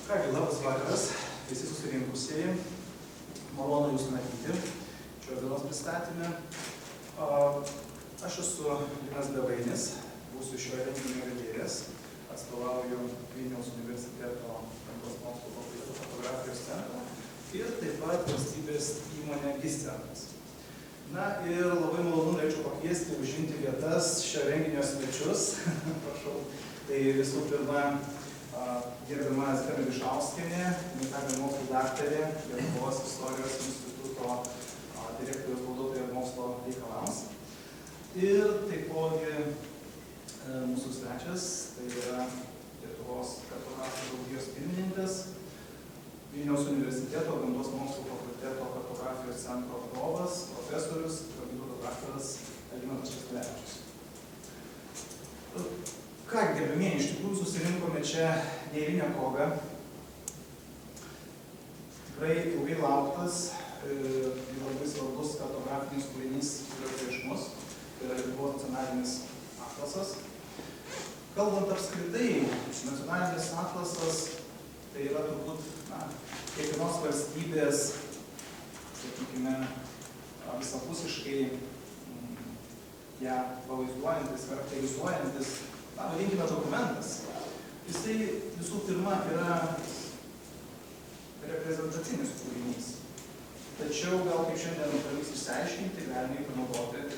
Kągi, labas vakaras, visi susirinkusieji. Malonu Jūs matyti šios dienos pristatyme. Aš esu Linas Bevainis, būsiu šio renginio vedėjas, atstovauju Vilniaus universiteto gamtos mokslų fakulteto fotografijos centrą ir taip pat valstybės įmonė GIS centras. Na ir labai malonu norėčiau pakviesti užimti vietas šio renginio svečius. Prašau. Tai visų pirma, gerbiama Zita Milišauskienė, humanitarinių mokslų daktarė, Lietuvos istorijos instituto direktoriaus pavaduotoja mokslo reikalams. Ir taipogi mūsų svečias, tai yra Lietuvos kartografijos draugijos pirmininkas, Vilniaus universiteto gamtos mokslų fakulteto kartografijos centro vadovas, profesorius, garbingas daktaras Algimantas Česnulevičius. Ką, gerbimieji, iš tikrųjų susirinkome čia neeilinę progą. Tikrai ilgai lauktas ir labai svarbus kartografinis kūrinys yra prieš mus, tai yra Lietuvos nacionalinis atlasas. Kalbant apskritai, nacionalinis atlasas tai yra turbūt kiekvienos valstybės, sakykime, visapusiškai ją pavaizduojantis, charakterizuojantis, vadinkime, dokumentas. Jisai visų pirma yra reprezentacinis kūrinys. Tačiau gal kaip šiandien pavyks išsiaiškinti, galime jį panaudoti ir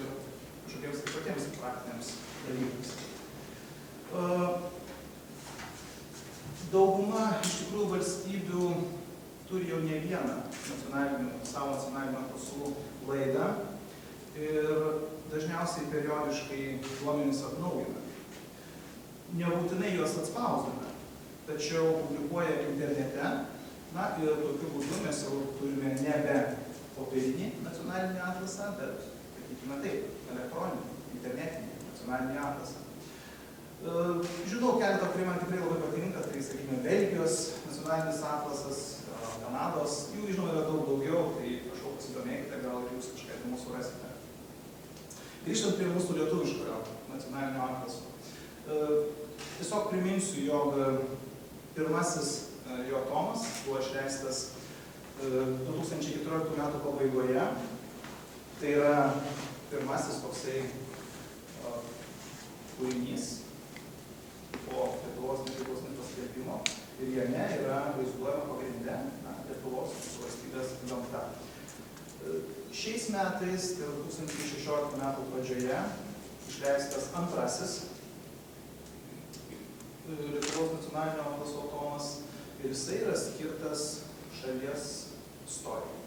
kažkokiems kitokiems praktiniams dalykams. Dauguma iš tikrųjų valstybių turi jau ne vieną savo nacionalinių atlasų laidą ir dažniausiai periodiškai duomenys atnaujina. Nebūtinai juos atspausdina, tačiau publikuoja internete. Na ir tokiu būdu mes jau turime nebe popierinį nacionalinį atlasą, bet, sakykime taip, elektroninį, internetinį nacionalinį atlasą. Žinau keletą, kurie man tikrai labai patinka, tai, sakykime, Belgijos nacionalinis atlasas, Kanados, jų, žinoma, yra daug daugiau, tai prašau pasidomėkite, gal jūs kažką įdomu surasite. Grįžtant prie mūsų lietuviškojo nacionalinio atlaso. Tiesiog priminsiu, jog pirmasis jo tomas buvo išleistas 2014 metų pabaigoje. Tai yra pirmasis toksai kūrinys po Lietuvos nepriklausomybės paskelbimo ir jame yra vaizduojama pagrinde Lietuvos valstybės gamta. Šiais metais, tai 2016 metų pradžioje, išleistas antrasis Lietuvos nacionalinio atlaso tomas ir jisai yra skirtas šalies istorijai.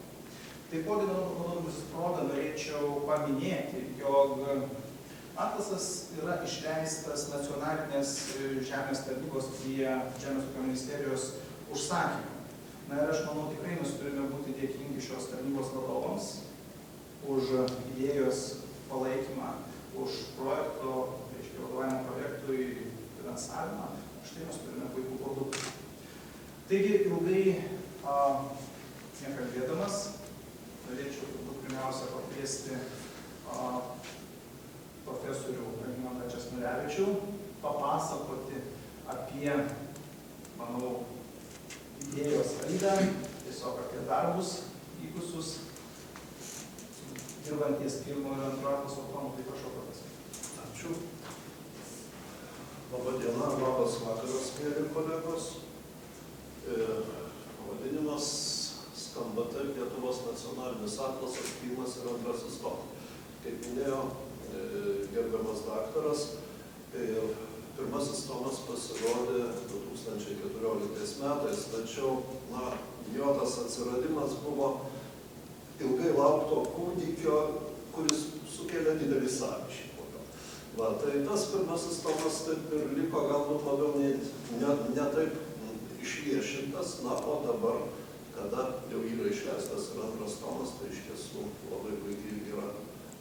Taipogi, naudodamasis progą, norėčiau paminėti, jog atlasas yra išleistas nacionalinės žemės tarnybos prie Žemės ūkio ministerijos užsakymų. Na ir aš manau, tikrai mes turime būti dėkingi šios tarnybos vadovams už idėjos palaikymą, už projekto, vadovavimo projektui finansavimą. Štai mes turime puikų produktą. Taigi, ilgai nekalbėdamas, norėčiau turbūt pirmiausia pakviesti profesorių Algimantą Česnulevičių papasakoti apie, manau, idėjos raidą, tiesiog apie darbus vykusius, dirbanties pirmo ir antro atlaso tomų. Tai prašau, profesorių. Ačiū. Labą dieną, labas vakaras, mėly kolegos. Pavadinimas skamba taip: Lietuvos nacionalinis atlasas, pirmas ir antrasis tomas. Kaip minėjo gerbiamas daktaras, pirmasis tomas pasirodė 2014 metais, tačiau jo tas atsiradimas buvo ilgai laukto kūdikio, kuris sukėlė didelį sąmyšį. Tai tas pirmasis tomas taip ir liko galbūt labiau ne taip išviešintas, o dabar, kada jau yra išleistas ir antras tomas, tai iš tiesų labai puikiai yra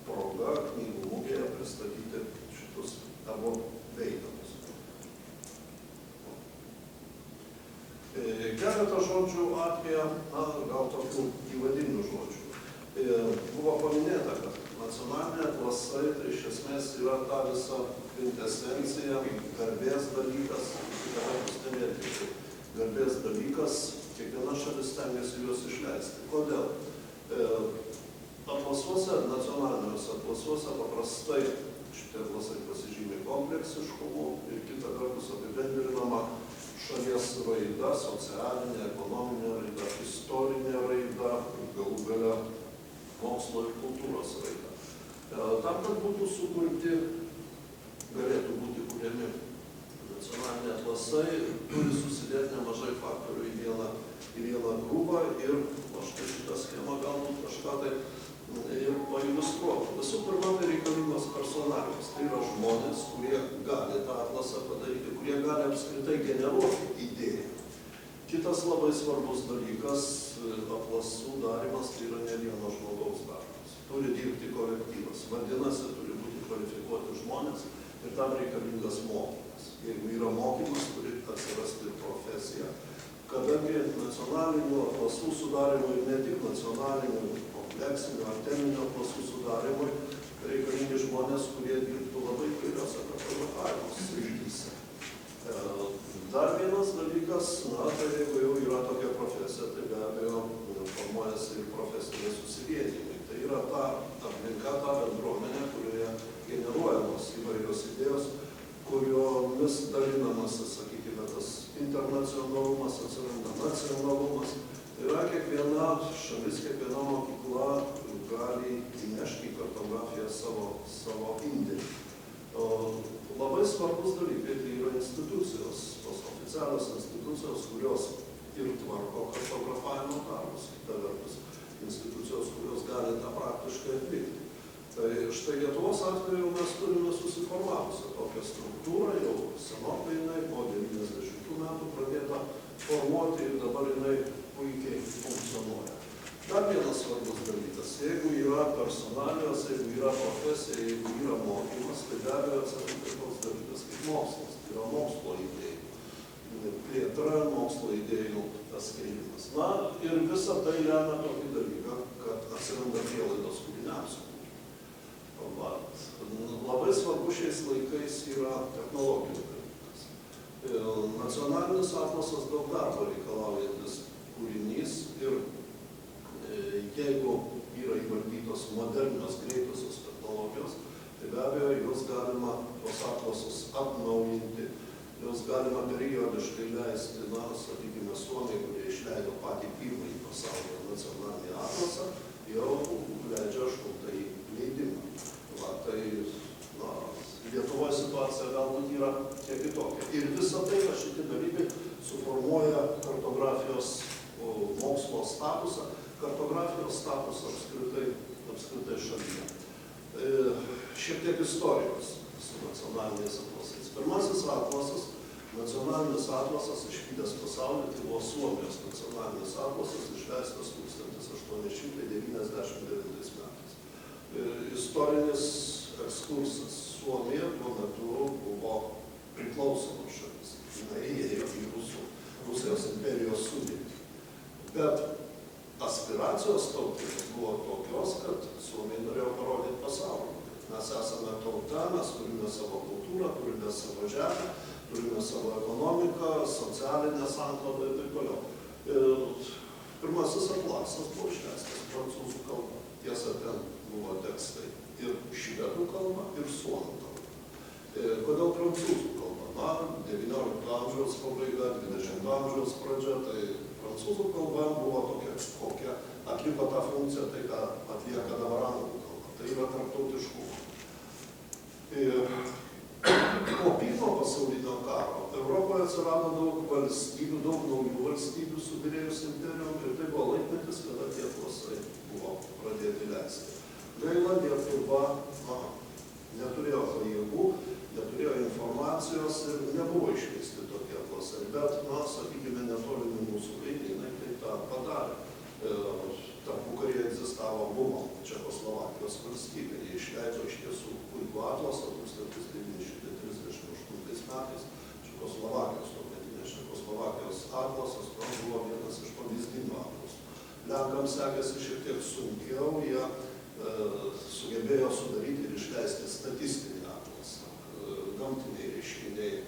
proga knygų mugėje pristatyti šitus tavo veikalus. Keletą žodžių apie, gal tokių įvadinių žodžių. Buvo paminėta, kad nacionaliniai atlasai tai iš esmės yra ta visa kvintesencija, garbės dalykas, garbės dalykas, visuose nacionaliniuose atlasuose paprastai šitie atlasai pasižymi kompleksiškumu ir kita vertus apibendrinama šalies raida, socialinė, ekonominė raida, istorinė raida, galų gale mokslo ir kultūros raida. Tam, kad būtų sukurti, galėtų būti kuriami nacionaliniai atlasai, turi susidėti nemažai faktorių į vieną krūvą ir štai šitą schemą galbūt kažką tai ir pailiustruotų. Visų pirma, tai reikalingos personalijos. Tai yra žmonės, kurie gali tą atlasą padaryti, kurie gali apskritai generuoti idėją. Kitas labai svarbus dalykas - atlasų darimas tai yra ne vieno žmogaus darbas. Turi dirbti kolektyvas. Vadinasi, turi būti kvalifikuoti žmonės ir tam reikalingas mokymas. Jeigu yra mokymas, turi atsirasti ir profesija. Kadangi nacionalinių atlasų sudarimui, ne tik nacionalinių, kompleksinių ar teminių atlasų sudarimui, reikalingi žmonės, kurie dirbtų labai įvairiose kartografavimo srityse. Dar vienas dalykas, tai jeigu jau yra tokia profesija, tai be abejo formuojasi ir profesiniai susivienimai. Tai yra ta aplinka, ta bendruomenė, kurioje generuojamos įvairios idėjos, kuriomis dalinamasi, sakykime, tas internacionalumas, atsiranda nacionalumas. Tai yra kiekviena šalis, kiekviena mokykla gali įnešti į kartografiją savo indėlį. Labai svarbus dalykai tai yra institucijos, tos oficialios institucijos, kurios ir tvarko kartografavimo darbus, kita vertus institucijos, kurios gali tą praktiškai atlikti. Tai štai Lietuvos atveju mes turime susiformavusią tokią struktūrą, jau senokai jinai po 90 metų pradėta formuoti ir dabar jinai puikiai funkcionuoja. Dar vienas svarbus dalykas, jeigu yra personalijos, jeigu yra profesija, jeigu yra mokymas, tai be abejo atsiranda toks dalykas kaip mokslas, tai yra mokslo idėjų plėtra, mokslo idėjų atskleidimas. Na ir visa tai lemia tokį dalyką, kad atsiranda prielaidos kūriniams. Labai svarbu šiais laikais yra technologijų dalykas. Nacionalinis atlasas daug darbo reikalaujantis kūrinys ir jeigu yra įvaldytos modernios greitosios technologijos, tai be abejo jos galima tos atlasus atnaujinti, jos galima periodiškai leisti, sakykime, Suomiai, kurie išleido patį pirmąjį pasaulyje nacionalinį atlasą, jau leidžia 8-ąjį leidimą. Tai Lietuvoje situacija galbūt yra kiek kitokia. Ir visą tai, šitie dalykai suformuoja kartografijos mokslo statusą, kartografijos statusą apskritai šalyje. Šiek tiek istorijos su nacionaliniais atlasais. Pirmasis atlasas, nacionalinis atlasas išvydęs pasaulį, tai buvo Suomijos nacionalinis atlasas, išleistas 1899 metais. Istorinis ekskursas. Suomija tuo metu buvo priklausoma šalis. Jinai įėjo į Rusijos imperijos sudėtį. Bet aspiracijos tautinės buvo tokios, kad Suomija norėjo parodyti pasaulį. Mes esame tauta, mes turime savo kultūrą, turime savo žemę, turime savo ekonomiką, socialinę sanklodą ir taip toliau. Pirmasis atlasas buvo išleistas prancūzų kalba. Tiesa, ten buvo tekstai ir švedų kalba, ir suomių kalba. Kodėl prancūzų kalba? Na, 19 amžiaus pabaiga, 20 amžiaus pradžia, tai prancūzų kalba buvo tokia, kokia atliko tą funkciją, tai ką atlieka dabar anglų kalba. Tai yra tarptautiškumo. Po pirmo pasaulinio karo Europoje atsirado daug valstybių, daug naujų valstybių subyrėjus imperijom ir tai buvo laikmetis, kada tie atlasai buvo pradėti leisti. Gaila, Lietuva neturėjo pajėgų, neturėjo informacijos ir nebuvo išleisti tokie atlasai. Bet, sakykime, netoli mūsų kaimynai tai tą padarė. Tarpukaryje egzistavo, buvo Čekoslovakijos valstybė. Jie išleido iš tiesų puikų atlasą 1938 metais. Čekoslovakijos, tuometinės Čekoslovakijos atlasas buvo vienas iš pavyzdinių atlasų. Lenkams sekėsi šiek tiek sunkiau, jie sugebėjo sudaryti ir išleisti statistinį atlasą. Gamtiniai reiškiniai,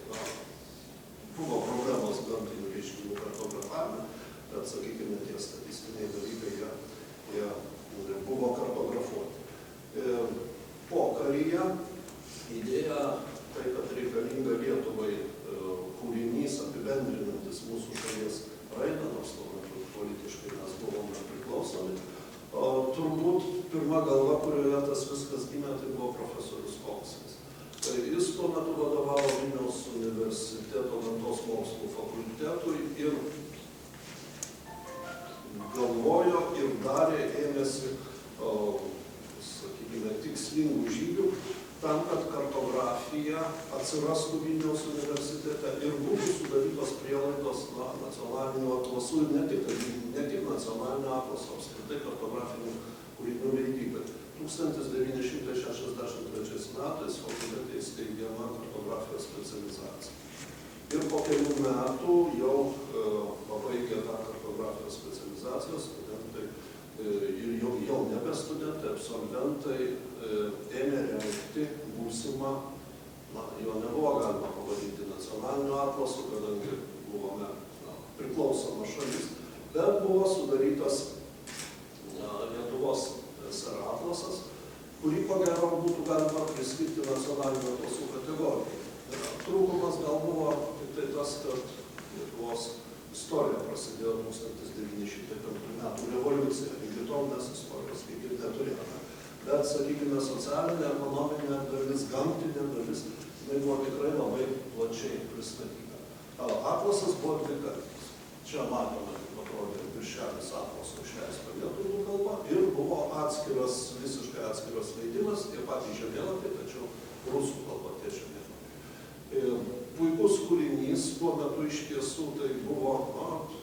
buvo problemos gamtinių reiškinių kartografavime, bet, sakykime, tie statistiniai dalykai, jie buvo kartografuoti. apibendrinantis mūsų šalies raidą, nors tuo metu politiškai mes buvome priklausomi. Turbūt pirma galva, kurioje tas viskas gimė, tai buvo profesorius Kolskis. Jis tuo metu vadovavo Vilniaus universiteto gamtos mokslų fakultetui ir galvojo ir darė, ėmėsi, sakykime, tikslingų žygių tam, kad kartografija atsirastų Vilniaus universitete ir būtų sudarytos prielaidos nacionalinių atlasų ir ne tik nacionalinio atlaso, apskritai kartografinių kūrinių leidybai. 1963 metais fakultete įsteigiama kartografijos specializacija. Ir po kelių metų jau pabaigė tą kartografijos specializaciją studentai ir jau nebe studentai, absolventai ėmė rengti būsimą, jo nebuvo galima pavadinti nacionaliniu atlasu, kadangi buvome priklausoma šalis, bet buvo sudarytas Lietuvos SR atlasas, kurį ko gero būtų galima priskirti nacionalinių atlasų kategorijai. Trūkumas gal buvo tik tai tas, kad Lietuvos istorija prasidėjo 1905 metų revoliucija. Iki tol mes istorijos kaip ir neturėjome. Bet, sakykime, socialinė, ekonominė dalis, gamtinė dalis, tai buvo tikrai labai plačiai pristatyta. Atlasas buvo dvikalbis. Čia matome, kaip atrodė viršelis atlaso išleista lietuvių kalba ir buvo atskiras, visiškai atskiras leidimas, tie patys žemėlapiai, tačiau rusų kalba tie žemėlapiai. Puikus kūrinys, tuo metu iš tiesų tai buvo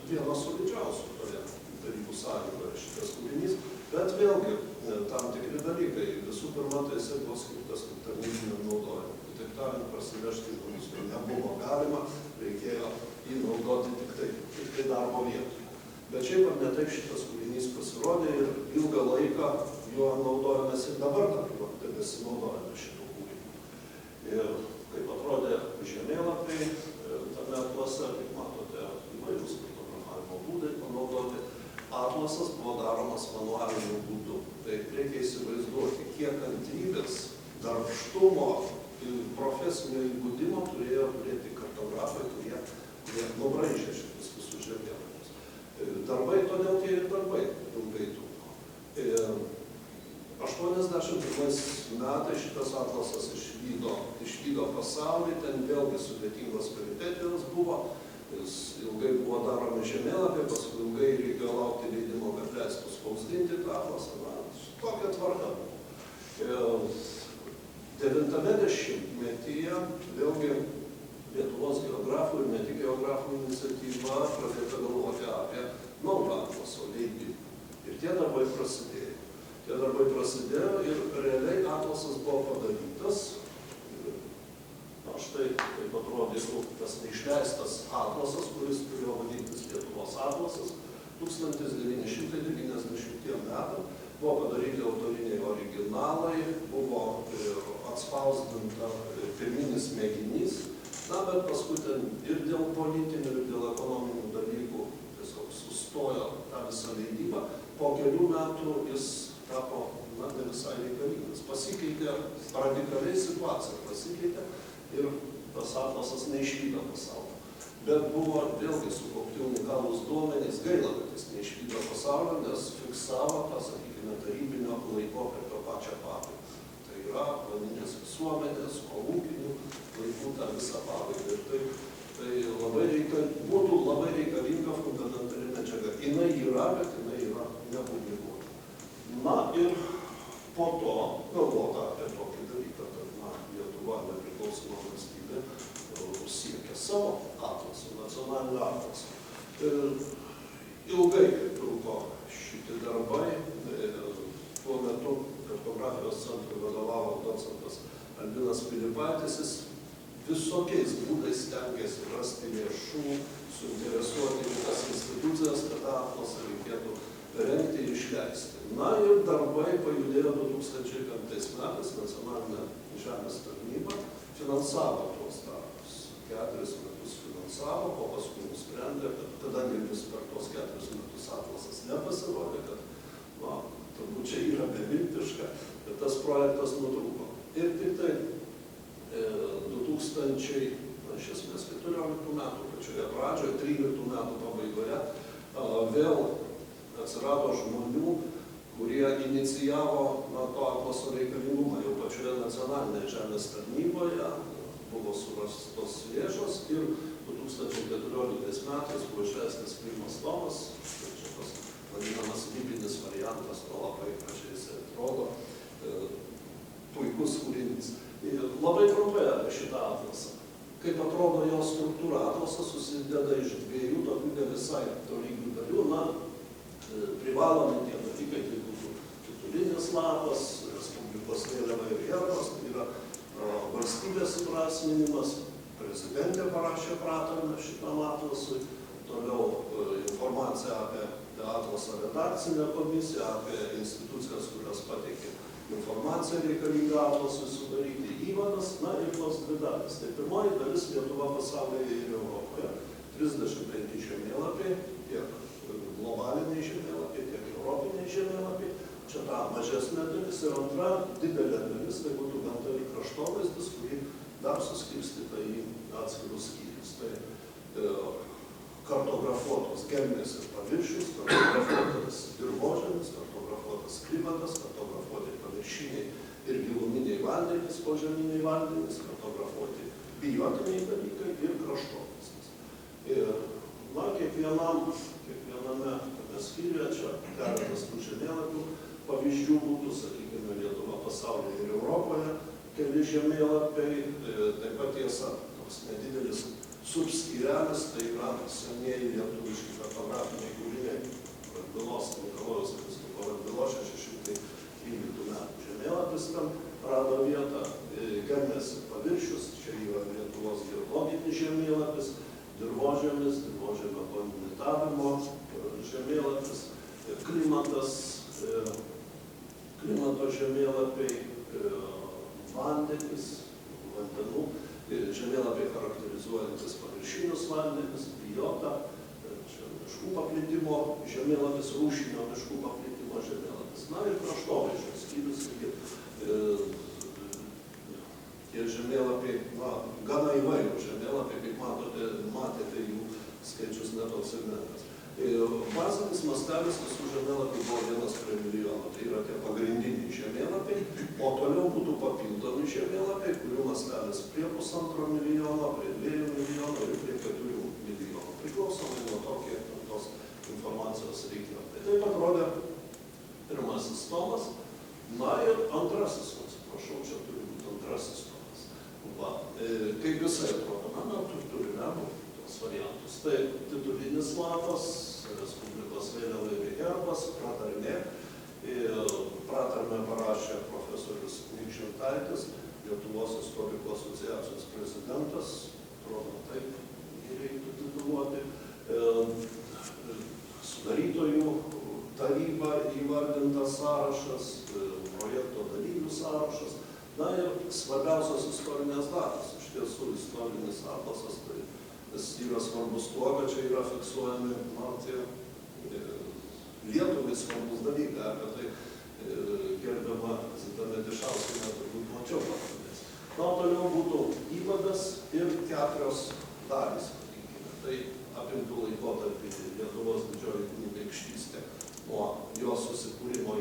vienas solidžiausių toje Tarybų Sąjungoje šitas kūrinys, bet vėlgi tam tikri dalykai. Visų pirma, tai jisai buvo skirtas tarnybiniam naudojimui. Taip tariant, prasivežti žmonės nebuvo galima, reikėjo jį naudoti tik tai darbo vietoje. Bet šiaip ar ne taip šitas kūrinys pasirodė ir ilgą laiką juo naudojamės ir dabar tebesinaudojame šitų kūrinių. Ir kaip atrodė žemėlapiai tame atlase, kaip matote, įvairūs fotografavimo būdai panaudoti. Atlasas buvo daromas manualiniu būdu. Tai reikia įsivaizduoti, kiek kantrybės, darbštumo ir profesinio įgudimo turėjo turėti kartografai, kurie nubraižė šitus visus žemėlapius. Darbai, todėl tie ir darbai ilgai truko. 81 metais šitas atlasas išvydo pasaulį, ten vėlgi sudėtingos peripetijos buvo, jis ilgai buvo daromi žemėlapiai, paskui ilgai reikėjo laukti leidimo, kad leistų spausdinti tą atlasą, tokia tvarka buvo. 90-metyje vėlgi Lietuvos geografų ir ne tik geografų iniciatyva pradėta galvoti apie naują atlaso leidimą. Ir tie darbai prasidėjo. Ir realiai atlasas buvo padarytas. Štai taip atrodytų tas neišleistas atlasas, kuris turėjo vadintis Lietuvos atlasas. 1990 metų buvo padaryti autoriniai originalai, buvo atspausdinta pirminis mėginys, bet paskui ten ir dėl politinių, ir dėl ekonominių dalykų tiesiog sustojo tą visą leidybą. Po kelių metų jis tapo, ne visai reikalingas. Pasikeitė radikaliai situacija, pasikeitė ir tas atlasas neišvydo pasaulio. Bet buvo vėlgi sukaupti unikalūs duomenys, gaila, kad jis neišvydo pasaulio, nes fiksavo tą, sakykime, tarybinio laikotarpio pačią pabaigą. Tai yra planinės visuomenės, kolūkinių laikų tą visą pabaigą. Ir tai būtų labai reikalinga fundamentali medžiaga. Jinai yra, bet jinai yra nepublikuota. Na ir po to galvota apie tokį dalyką, kad Lietuva nepriklausoma valstybė siekia savo atlasų, nacionalinio atlasų. Ilgai truko šitie darbai. Tuo metu kartografijos centrui vadovavo docentas Albinas Pilipaitis. Jis visokiais būdais stengiasi rasti lėšų, suinteresuoti kitas institucijas, kad tą atlasą reikėtų rengti ir išleisti. Na ir darbai pajudėjo 2005 metais, nacionalinė žemės tarnyba finansavo tuos darbus. 4 metus finansavo, o paskui nusprendė, kad kadangi vis per tos 4 metus atlasas nepasirodė, kad turbūt čia yra beviltiška, bet tas projektas nutrūko. Ir tik tai 2006 iš esmės 14 metų pačioje pradžioje, 13 metų pabaigoje vėl atsirado žmonių, kurie inicijavo to atlaso reikalingumą. Jau pačioje nacionalinėje žemės tarnyboje buvo surastos lėšos ir 2014 metais buvo išleistas pirmas tomas, čia tas vadinamas libinis variantas, to labai gražiai jisai atrodo, puikus kūrinys. Labai trumpai apie šitą atlasą. Kaip atrodo jo struktūra, atlasas susideda iš dviejų tokių ne visai tolygių dalių. Na, privalomi tie dalykai, tai būtų titulinis lapas, Respublikos vėliava ir herbas, tai yra valstybės įprasminimas, prezidentė parašė pratarmę šitam atlasui, toliau informacija apie atlasą redakcinę komisiją, apie institucijas, kurios pateikė informaciją reikalingą atlasui sudaryti, įvadas, na ir tos dvi dalis. Tai pirmoji dalis Lietuva pasaulyje ir Europoje, 35 žemėlapiai, tiek globaliniai žemėlapiai, tiek europiniai žemėlapiai. Čia ta mažesnė dalis ir antra didelė dalis, tai būtų gamta ir kraštovaizdis, kurį dar suskirstyta į atskirus skyrius. Tai kartografuotos gelmės ir paviršius, kartografuotas dirvožemis, kartografuotas klimatas, kartografuoti paviršiniai ir giluminiai vandenys, požeminiai vandenys, kartografuoti biotiniai dalykai ir kraštovaizdis. Ir kiekviename skyriuje čia keletas tų žemėlapių pavyzdžių būtų, sakykime, Lietuva pasaulyje ir Europoje, keli žemėlapiai, taip pat tiesa, toks nedidelis subskyrelis, tai yra senieji lietuviški kartografiniai kūriniai, Radvilos, Mikalojaus Kristupo Radvilos 613 metų žemėlapis ten rado vietą, gelmės ir paviršius, čia yra Lietuvos geologinis žemėlapis, dirvožemis, dirvožemio kontinentavimo žemėlapis, klimatas, klimato žemėlapiai, vandenys, vandenų, žemėlapiai charakterizuojantis paviršinius vandenis, biotą, miškų paplitimo žemėlapis, rūšinio miškų paplitimo žemėlapis. Na ir kraštovaizdžio skyrius, tie žemėlapiai, gana įvairių žemėlapiai, kaip matėte, jų skaičius netoks ir menkas. Bazinis mastelis visų žemėlapių buvo 1 prie milijono, tai yra tie pagrindiniai žemėlapiai, o toliau būtų papildomi žemėlapiai, kurių mastelis prie 1,5 milijono, prie 2 milijonų ir prie 4 milijonų, priklausomai nuo to, kiek tos informacijos reikėjo. Tai taip atrodė pirmasis tomas, na ir antrasis, atsiprašau, čia turi būti antrasis tomas. Kaip visai atrodo, na, turime tos variantus. Tai titulinis lapas, Respublikos vėliava ir herbas, pratarmė. Pratarmę parašė profesorius Nikžentaitis, Lietuvos istorikų asociacijos prezidentas, atrodo taip, jį reiktų tituluoti. Sudarytojų taryba įvardintas sąrašas, projekto dalyvių sąrašas, na ir svarbiausios istorinės datos. Iš tiesų, istorinis atlasas, tai jis yra svarbus tuo, kad čia yra fiksuojami, tie Lietuvai svarbus dalykai, apie tai gerbiama Zita Medišauskienė turbūt mačiau pakalbės. Na, toliau būtų įvadas ir 4 dalys, sakykime. Tai apimtų laikotarpį Lietuvos didžioji kunigaikštystė nuo jos susikūrimo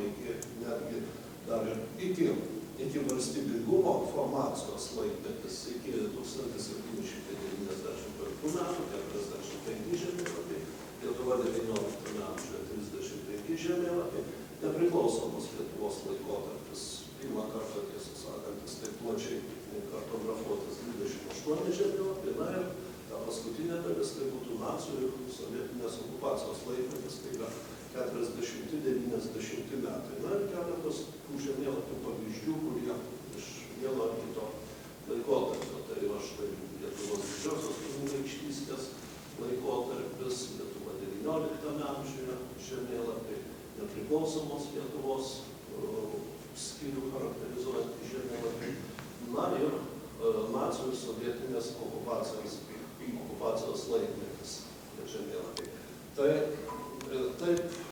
netgi dar ir iki valstybingumo formacijos laikmetis, iki 1795 metų, 45 žemėlapiai, Lietuva 19 amžiuje 35 žemėlapiai, nepriklausomos Lietuvos laikotarpis, pirmą kartą, tiesą sakantis, taip plačiai kartografuotas 28 žemėlapiai, na ir ta paskutinė dalis, tai būtų nacių ir sovietinės okupacijos laikmetis, tai yra 40-90 metai. Na ir keletas tų žemėlapių pavyzdžių, kurie iš vieno ar kito laikotarpio, tai yra štai Lietuvos didžiosios kunigaikštystės laikotarpis, Lietuva 19 amžiuje žemėlapiai, nepriklausomos Lietuvos skyrių charakterizuojantys žemėlapiai, na ir nacių ir sovietinės okupacijos laikmetis žemėlapiai. Tai taip